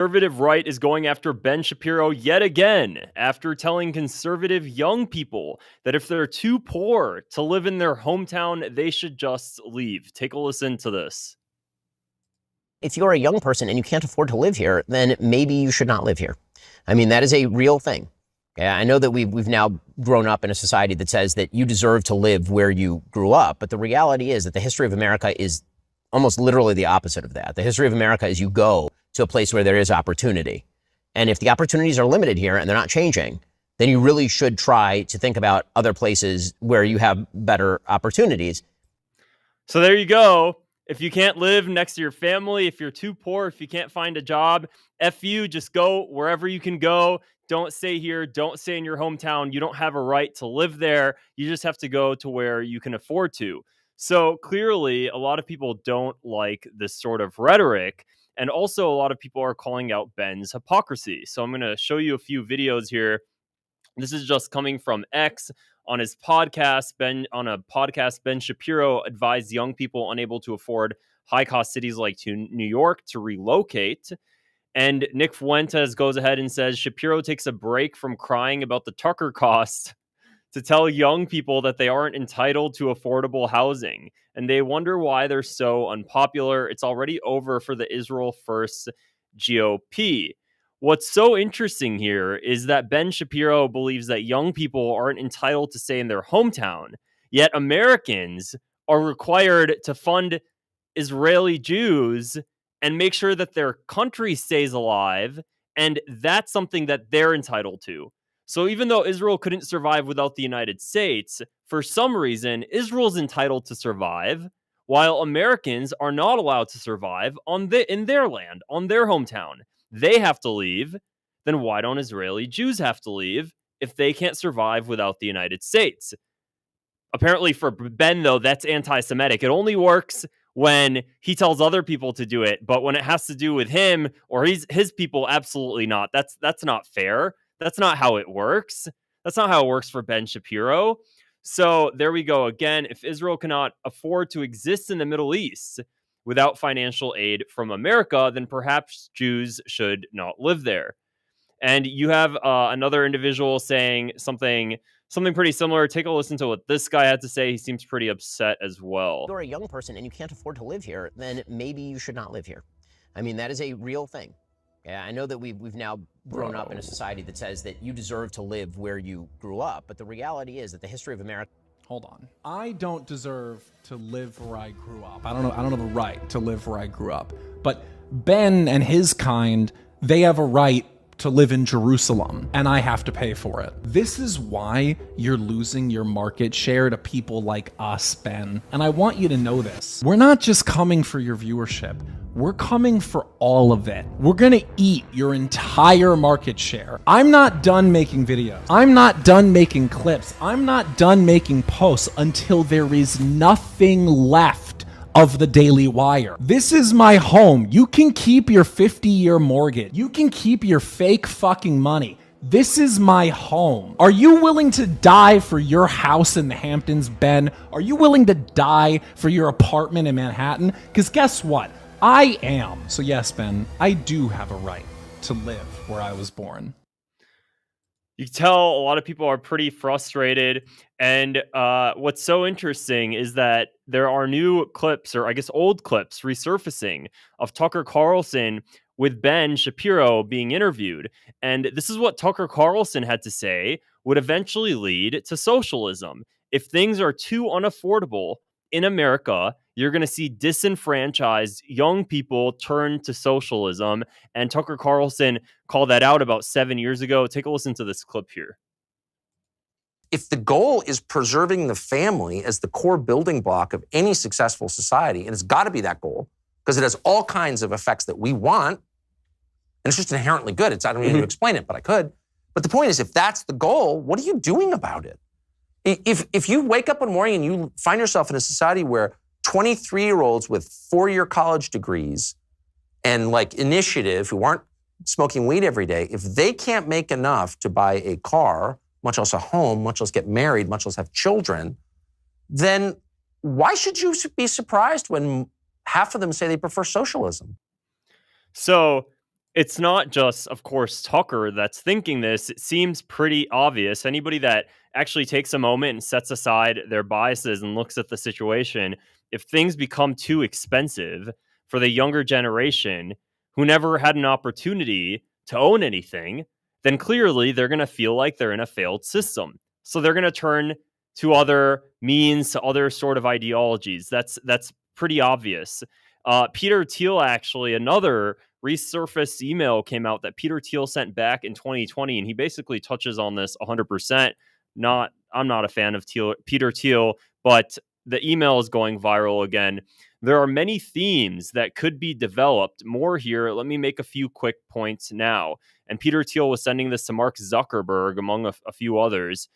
Conservative right is going after Ben Shapiro yet again after telling conservative young people that if they're too poor to live in their hometown, they should just leave. Take a listen to this. If you're a young person and you can't afford to live here, then maybe you should not live here. I mean, that is a real thing. Yeah, I know that we've now grown up in a society that says that you deserve to live where you grew up, but the reality is that the history of America is almost literally the opposite of that. The history of America is you go to a place where there is opportunity. And if the opportunities are limited here and they're not changing, then you really should try to think about other places where you have better opportunities. So there you go. If you can't live next to your family, if you're too poor, if you can't find a job, F you, just go wherever you can go. Don't stay here. Don't stay in your hometown. You don't have a right to live there. You just have to go to where you can afford to. So clearly, a lot of people don't like this sort of rhetoric. And also, a lot of people are calling out Ben's hypocrisy. So I'm going to show you a few videos here. This is just coming from X. On his podcast, Ben Shapiro advised young people unable to afford high-cost cities like New York to relocate. And Nick Fuentes goes ahead and says Shapiro takes a break from crying about the Tucker cost to tell young people that they aren't entitled to affordable housing. And they wonder why they're so unpopular. It's already over for the Israel First GOP. What's so interesting here is that Ben Shapiro believes that young people aren't entitled to stay in their hometown, yet Americans are required to fund Israeli Jews and make sure that their country stays alive, and that's something that they're entitled to. So even though Israel couldn't survive without the United States, for some reason, Israel's entitled to survive, while Americans are not allowed to survive in their land, on their hometown. They have to leave. Then why don't Israeli Jews have to leave if they can't survive without the United States? Apparently for Ben, though, that's anti-Semitic. It only works when he tells other people to do it, but when it has to do with him or his people, absolutely not. That's not fair. That's not how it works. That's not how it works for Ben Shapiro. So there we go. Again, if Israel cannot afford to exist in the Middle East without financial aid from America, then perhaps Jews should not live there. And you have another individual saying something pretty similar. Take a listen to what this guy had to say. He seems pretty upset as well. If you're a young person and you can't afford to live here, then maybe you should not live here. I mean, that is a real thing. Yeah, I know that we've now grown up in a society that says that you deserve to live where you grew up, but the reality is that the history of America... Hold on. I don't deserve to live where I grew up. I don't know the right to live where I grew up. But Ben and his kind, they have a right to live in Jerusalem, and I have to pay for it. This is why you're losing your market share to people like us, Ben. And I want you to know this. We're not just coming for your viewership. We're coming for all of it. We're gonna eat your entire market share. I'm not done making videos. I'm not done making clips. I'm not done making posts until there is nothing left of the Daily Wire. This is my home. You can keep your 50-year mortgage. You can keep your fake fucking money. This is my home. Are you willing to die for your house in the Hamptons, Ben? Are you willing to die for your apartment in Manhattan? Because guess what? I am. So yes, Ben, I do have a right to live where I was born. You can tell a lot of people are pretty frustrated. And what's so interesting is that there are new clips, or I guess old clips, resurfacing of Tucker Carlson with Ben Shapiro being interviewed. And this is what Tucker Carlson had to say would eventually lead to socialism. If things are too unaffordable in America, you're going to see disenfranchised young people turn to socialism. And Tucker Carlson called that out about 7 years ago. Take a listen to this clip here. If the goal is preserving the family as the core building block of any successful society, and it's got to be that goal, because it has all kinds of effects that we want, and it's just inherently good. I don't need to explain it, but I could. But the point is, if that's the goal, what are you doing about it? If you wake up one morning and you find yourself in a society where 23-year-olds with 4-year college degrees and like initiative who aren't smoking weed every day, if they can't make enough to buy a car, much less a home, much less get married, much less have children, then why should you be surprised when half of them say they prefer socialism? So It's not just, of course, Tucker that's thinking this. It seems pretty obvious. Anybody that actually takes a moment and sets aside their biases and looks at the situation, if things become too expensive for the younger generation who never had an opportunity to own anything, then clearly they're going to feel like they're in a failed system. So they're going to turn to other means, to other sort of ideologies. That's pretty obvious. Peter Thiel, actually, another resurfaced email came out that Peter Thiel sent back in 2020, and he basically touches on this 100%. I'm not a fan of Peter Thiel, but the email is going viral again. There are many themes that could be developed. More here. Let me make a few quick points now. And Peter Thiel was sending this to Mark Zuckerberg, among a few others.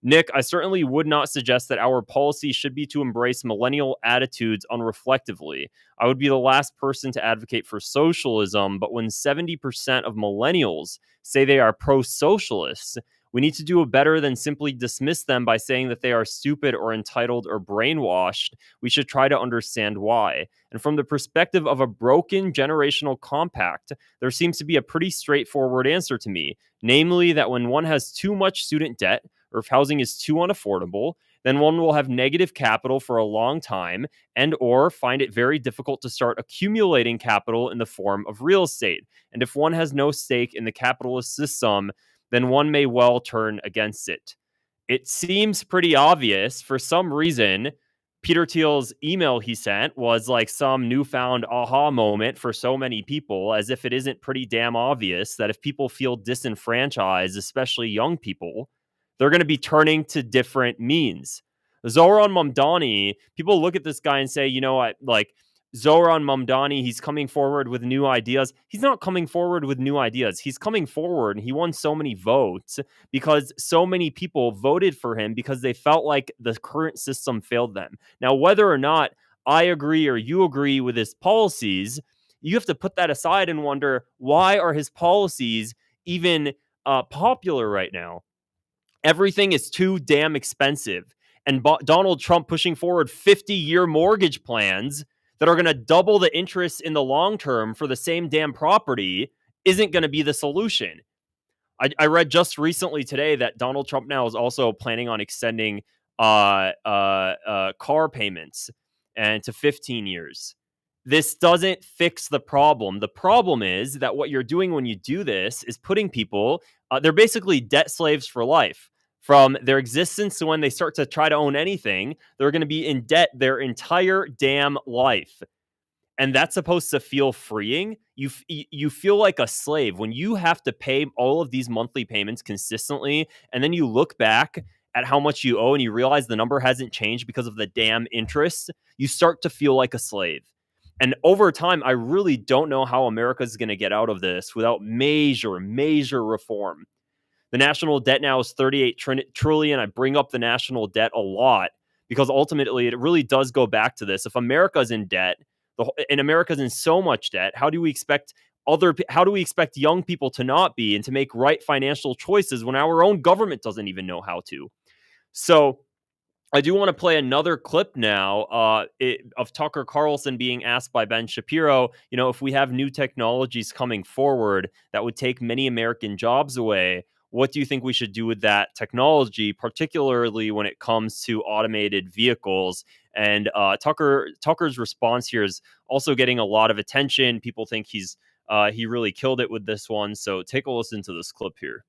Nick, I certainly would not suggest that our policy should be to embrace millennial attitudes unreflectively. I would be the last person to advocate for socialism, but when 70% of millennials say they are pro-socialists, we need to do better than simply dismiss them by saying that they are stupid or entitled or brainwashed. We should try to understand why. And from the perspective of a broken generational compact, there seems to be a pretty straightforward answer to me, namely that when one has too much student debt, or if housing is too unaffordable, then one will have negative capital for a long time and or find it very difficult to start accumulating capital in the form of real estate. And if one has no stake in the capitalist system, then one may well turn against it. It seems pretty obvious. For some reason, Peter Thiel's email he sent was like some newfound aha moment for so many people, as if it isn't pretty damn obvious that if people feel disenfranchised, especially young people, they're going to be turning to different means. Zohran Mamdani, people look at this guy and say, like Zohran Mamdani, he's coming forward with new ideas. He's not coming forward with new ideas. He's coming forward, and he won so many votes because so many people voted for him because they felt like the current system failed them. Now, whether or not I agree or you agree with his policies, you have to put that aside and wonder, why are his policies even popular right now? Everything is too damn expensive. And Donald Trump pushing forward 50-year mortgage plans that are going to double the interest in the long term for the same damn property isn't going to be the solution. I read just recently today that Donald Trump now is also planning on extending car payments and to 15 years. This doesn't fix the problem. The problem is that what you're doing when you do this is putting people, they're basically debt slaves for life. From their existence to when they start to try to own anything, they're going to be in debt their entire damn life. And that's supposed to feel freeing. You feel like a slave when you have to pay all of these monthly payments consistently, and then you look back at how much you owe and you realize the number hasn't changed because of the damn interest. You start to feel like a slave. And over time, I really don't know how America is going to get out of this without major reform. The national debt now is $38 trillion. I bring up the national debt a lot because ultimately it really does go back to this. If America's in debt, and America's in so much debt, how do we expect young people to not be and to make right financial choices when our own government doesn't even know how to? So I do want to play another clip now of Tucker Carlson being asked by Ben Shapiro, if we have new technologies coming forward that would take many American jobs away, what do you think we should do with that technology, particularly when it comes to automated vehicles? And Tucker's response here is also getting a lot of attention. People think he really killed it with this one. So take a listen to this clip here.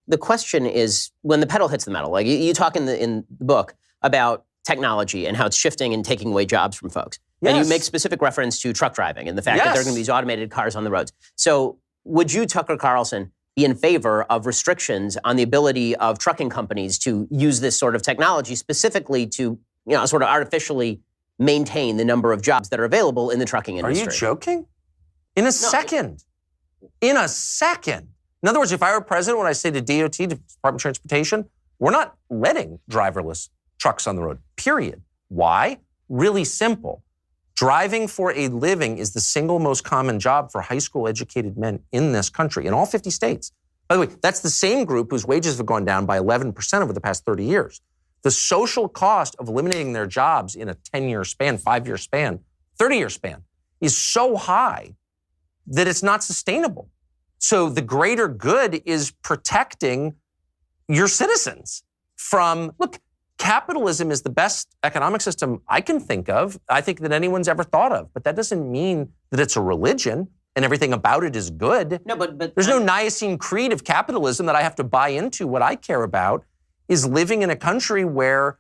The question is, when the pedal hits the metal, like you talk in the book about technology and how it's shifting and taking away jobs from folks. Yes. And you make specific reference to truck driving and the fact that there are going to be these automated cars on the roads. So would you, Tucker Carlson, be in favor of restrictions on the ability of trucking companies to use this sort of technology specifically to, sort of artificially maintain the number of jobs that are available in the trucking industry? Are you joking? In a second. In other words, if I were president, when I say to DOT, to Department of Transportation, we're not letting driverless trucks on the road, period. Why? Really simple. Driving for a living is the single most common job for high school educated men in this country, in all 50 states. By the way, that's the same group whose wages have gone down by 11% over the past 30 years. The social cost of eliminating their jobs in a 10-year span, 5-year span, 30-year span is so high that it's not sustainable. So the greater good is protecting your citizens from, look, capitalism is the best economic system I can think of, I think that anyone's ever thought of, but that doesn't mean that it's a religion and everything about it is good. No, but there's no Nicene Creed of capitalism that I have to buy into. What I care about is living in a country where,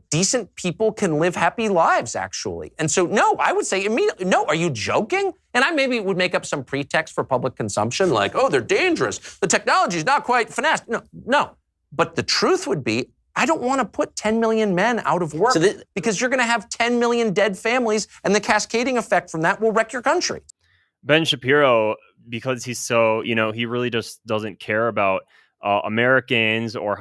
decent people can live happy lives, actually. And so, no, I would say immediately, no, are you joking? And I maybe would make up some pretext for public consumption, like, oh, they're dangerous. The technology is not quite finessed. No. But the truth would be, I don't want to put 10 million men out of work because you're going to have 10 million dead families, and the cascading effect from that will wreck your country. Ben Shapiro, because he's so, he really just doesn't care about Americans or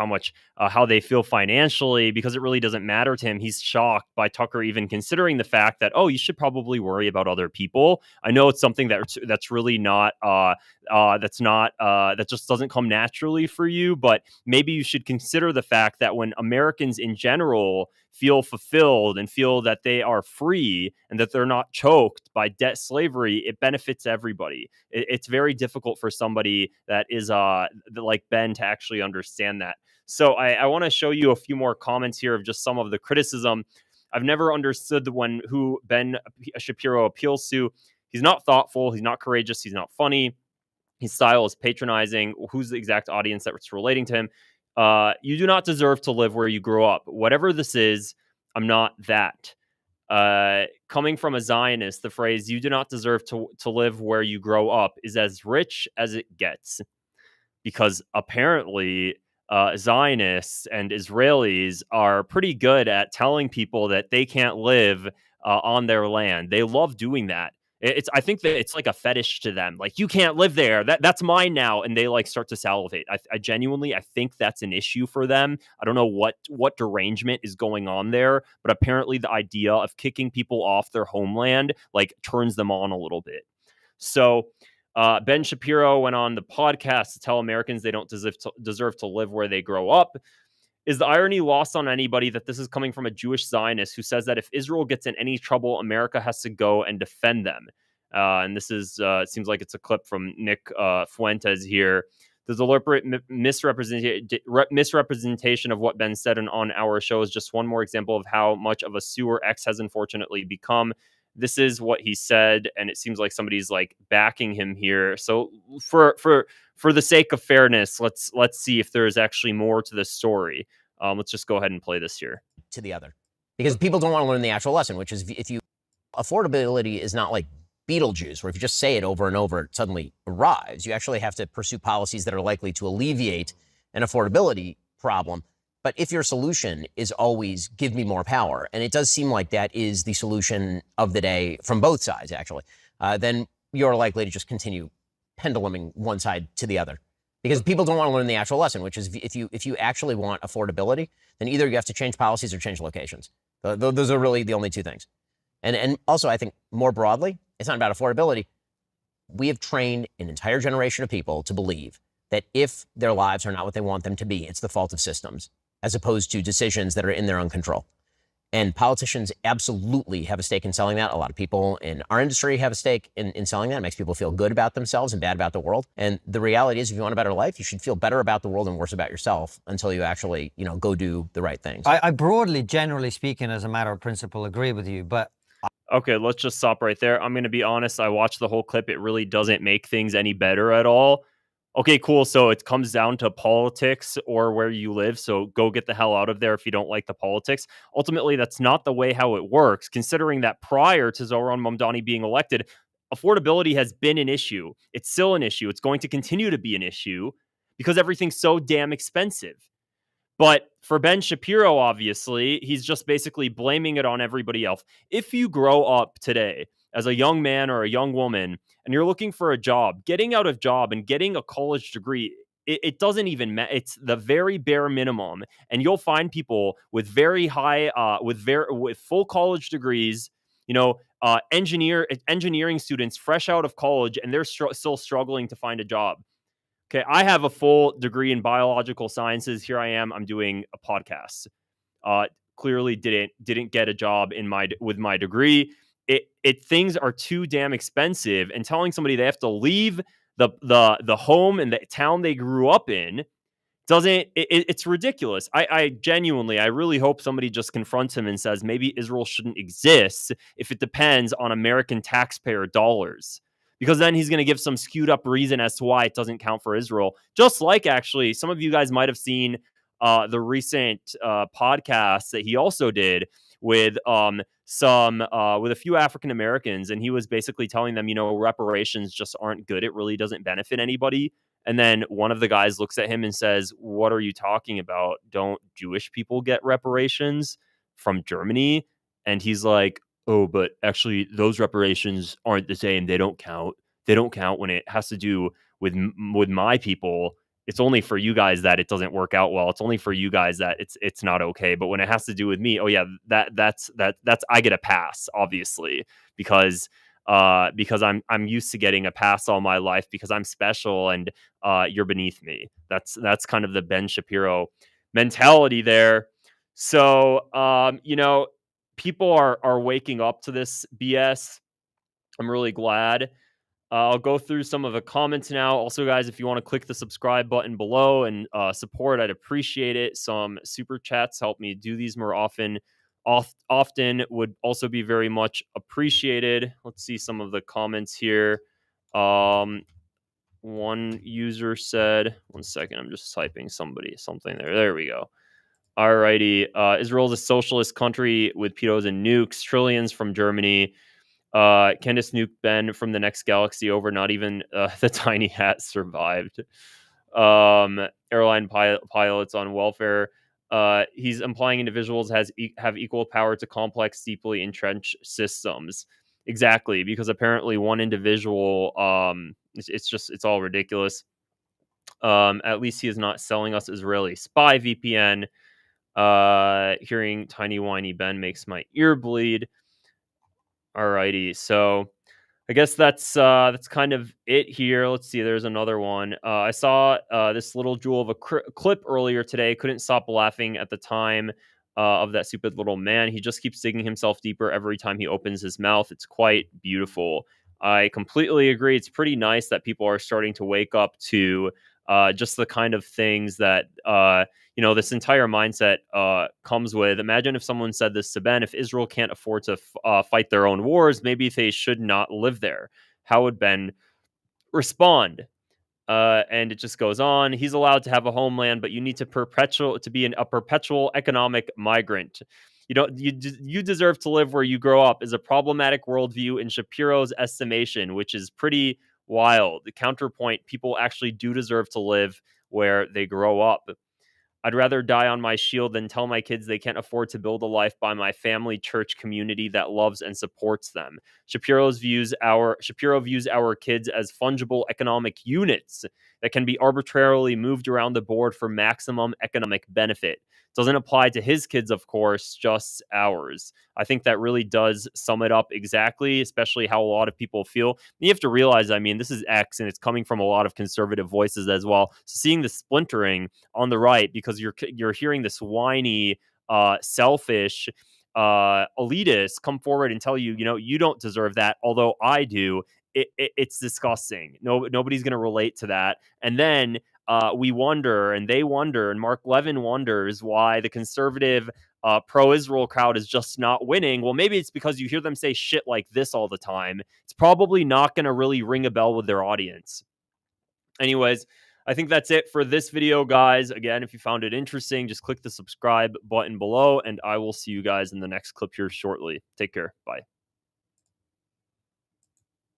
how they feel financially, because it really doesn't matter to him. He's shocked by Tucker even considering the fact that, you should probably worry about other people. I know it's something that's really not that just doesn't come naturally for you, but maybe you should consider the fact that when Americans in general feel fulfilled and feel that they are free and that they're not choked by debt slavery, it benefits everybody. It's very difficult for somebody that is like Ben to actually understand that. So I want to show you a few more comments here of just some of the criticism. I've never understood who Ben Shapiro appeals to. He's not thoughtful. He's not courageous. He's not funny. His style is patronizing. Who's the exact audience that's relating to him? You do not deserve to live where you grew up. Whatever this is, I'm not that. Coming from a Zionist, the phrase, you do not deserve to live where you grow up, is as rich as it gets. Because apparently Zionists and Israelis are pretty good at telling people that they can't live on their land. They love doing that. I think that it's like a fetish to them. Like, you can't live there. That's mine now. And they start to salivate. I genuinely think that's an issue for them. I don't know what derangement is going on there, but apparently the idea of kicking people off their homeland turns them on a little bit. So Ben Shapiro went on the podcast to tell Americans they don't deserve to live where they grow up. Is the irony lost on anybody that this is coming from a Jewish Zionist who says that if Israel gets in any trouble, America has to go and defend them? And this is, it seems like it's a clip from Nick Fuentes here. The deliberate misrepresentation of what Ben said on our show is just one more example of how much of a sewer X has unfortunately become. This is what he said, and it seems like somebody's backing him here. So for the sake of fairness, let's see if there is actually more to this story. Let's just go ahead and play this here. To the other, because people don't want to learn the actual lesson, which is affordability is not like Beetlejuice, where if you just say it over and over, it suddenly arrives. You actually have to pursue policies that are likely to alleviate an affordability problem. But if your solution is always give me more power, and it does seem like that is the solution of the day from both sides, actually, then you're likely to just continue penduluming one side to the other. Because people don't want to learn the actual lesson, which is if you actually want affordability, then either you have to change policies or change locations. Those are really the only two things. And also, I think more broadly, it's not about affordability. We have trained an entire generation of people to believe that if their lives are not what they want them to be, it's the fault of systems, as opposed to decisions that are in their own control. And politicians absolutely have a stake in selling that. A lot of people in our industry have a stake in selling that. It makes people feel good about themselves and bad about the world. And the reality is, if you want a better life, you should feel better about the world and worse about yourself until you actually, go do the right things. I broadly, generally speaking, as a matter of principle, agree with you, but... Okay, let's just stop right there. I'm going to be honest. I watched the whole clip. It really doesn't make things any better at all. Okay, cool. So it comes down to politics or where you live. So go get the hell out of there if you don't like the politics. Ultimately, that's not the way how it works, considering that prior to Zohran Mamdani being elected, affordability has been an issue. It's still an issue. It's going to continue to be an issue because everything's so damn expensive. But for Ben Shapiro, obviously, he's just basically blaming it on everybody else. If you grow up today as a young man or a young woman, and you're looking for a job, getting out of job and getting a college degree, it doesn't even matter. It's the very bare minimum. And you'll find people with very high, with full college degrees, engineering students fresh out of college, and they're still struggling to find a job. Okay, I have a full degree in biological sciences. Here I am. I'm doing a podcast. Clearly didn't get a job with my degree. things are too damn expensive, and telling somebody they have to leave the home and the town they grew up in it's ridiculous. I genuinely, I really hope somebody just confronts him and says maybe Israel shouldn't exist if it depends on American taxpayer dollars. Because then he's going to give some skewed up reason as to why it doesn't count for Israel. Just like, actually, some of you guys might have seen the recent podcast that he also did with with a few African Americans, and he was basically telling them, reparations just aren't good. It really doesn't benefit anybody. And then one of the guys looks at him and says, "What are you talking about? Don't Jewish people get reparations from Germany?" And he's like, "Oh, but actually those reparations aren't the same. They don't count. They don't count when it has to do with my people. It's only for you guys that it doesn't work out well. It's only for you guys that it's not okay. But when it has to do with me, oh yeah, that's I get a pass, obviously, because I'm used to getting a pass all my life because I'm special and you're beneath me." That's kind of the Ben Shapiro mentality there. So people are waking up to this BS. I'm really glad. I'll go through some of the comments now. Also, guys, if you want to click the subscribe button below and support, I'd appreciate it. Some super chats help me do these more often. Often would also be very much appreciated. Let's see some of the comments here. One user said, one second, I'm just typing something there. There we go. Alrighty. Israel's a socialist country with pedos and nukes, trillions from Germany. Candace nuke Ben from the next galaxy over. Not even the tiny hat survived. Airline pilots on welfare. He's implying individuals have equal power to complex, deeply entrenched systems. Exactly, because apparently one individual, it's all ridiculous. At least he is not selling us Israeli spy VPN. Hearing tiny whiny Ben makes my ear bleed. Alrighty, so I guess that's kind of it here. Let's see. There's another one. I saw this little jewel of a clip earlier today. Couldn't stop laughing at the time of that stupid little man. He just keeps digging himself deeper every time he opens his mouth. It's quite beautiful. I completely agree. It's pretty nice that people are starting to wake up to just the kind of things that this entire mindset comes with. Imagine if someone said this to Ben: if Israel can't afford to fight their own wars, maybe they should not live there. How would Ben respond? And it just goes on. He's allowed to have a homeland, but you need to be a perpetual economic migrant. You deserve to live where you grow up is a problematic worldview in Shapiro's estimation, which is pretty wild. The counterpoint: people actually do deserve to live where they grow up. I'd rather die on my shield than tell my kids they can't afford to build a life by my family church community that loves and supports them. Shapiro views our kids as fungible economic units that can be arbitrarily moved around the board for maximum economic benefit. Doesn't apply to his kids, of course, just ours. I think that really does sum it up exactly, especially how a lot of people feel. You have to realize, this is X, and it's coming from a lot of conservative voices as well. So seeing the splintering on the right, because you're hearing this whiny, selfish elitists come forward and tell you, you don't deserve that, although I do. It's disgusting. Nobody's going to relate to that. And then we wonder, and they wonder, and Mark Levin wonders why the conservative pro-Israel crowd is just not winning. Well, maybe it's because you hear them say shit like this all the time. It's probably not going to really ring a bell with their audience. Anyways, I think that's it for this video, guys. Again, if you found it interesting, just click the subscribe button below, and I will see you guys in the next clip here shortly. Take care. Bye.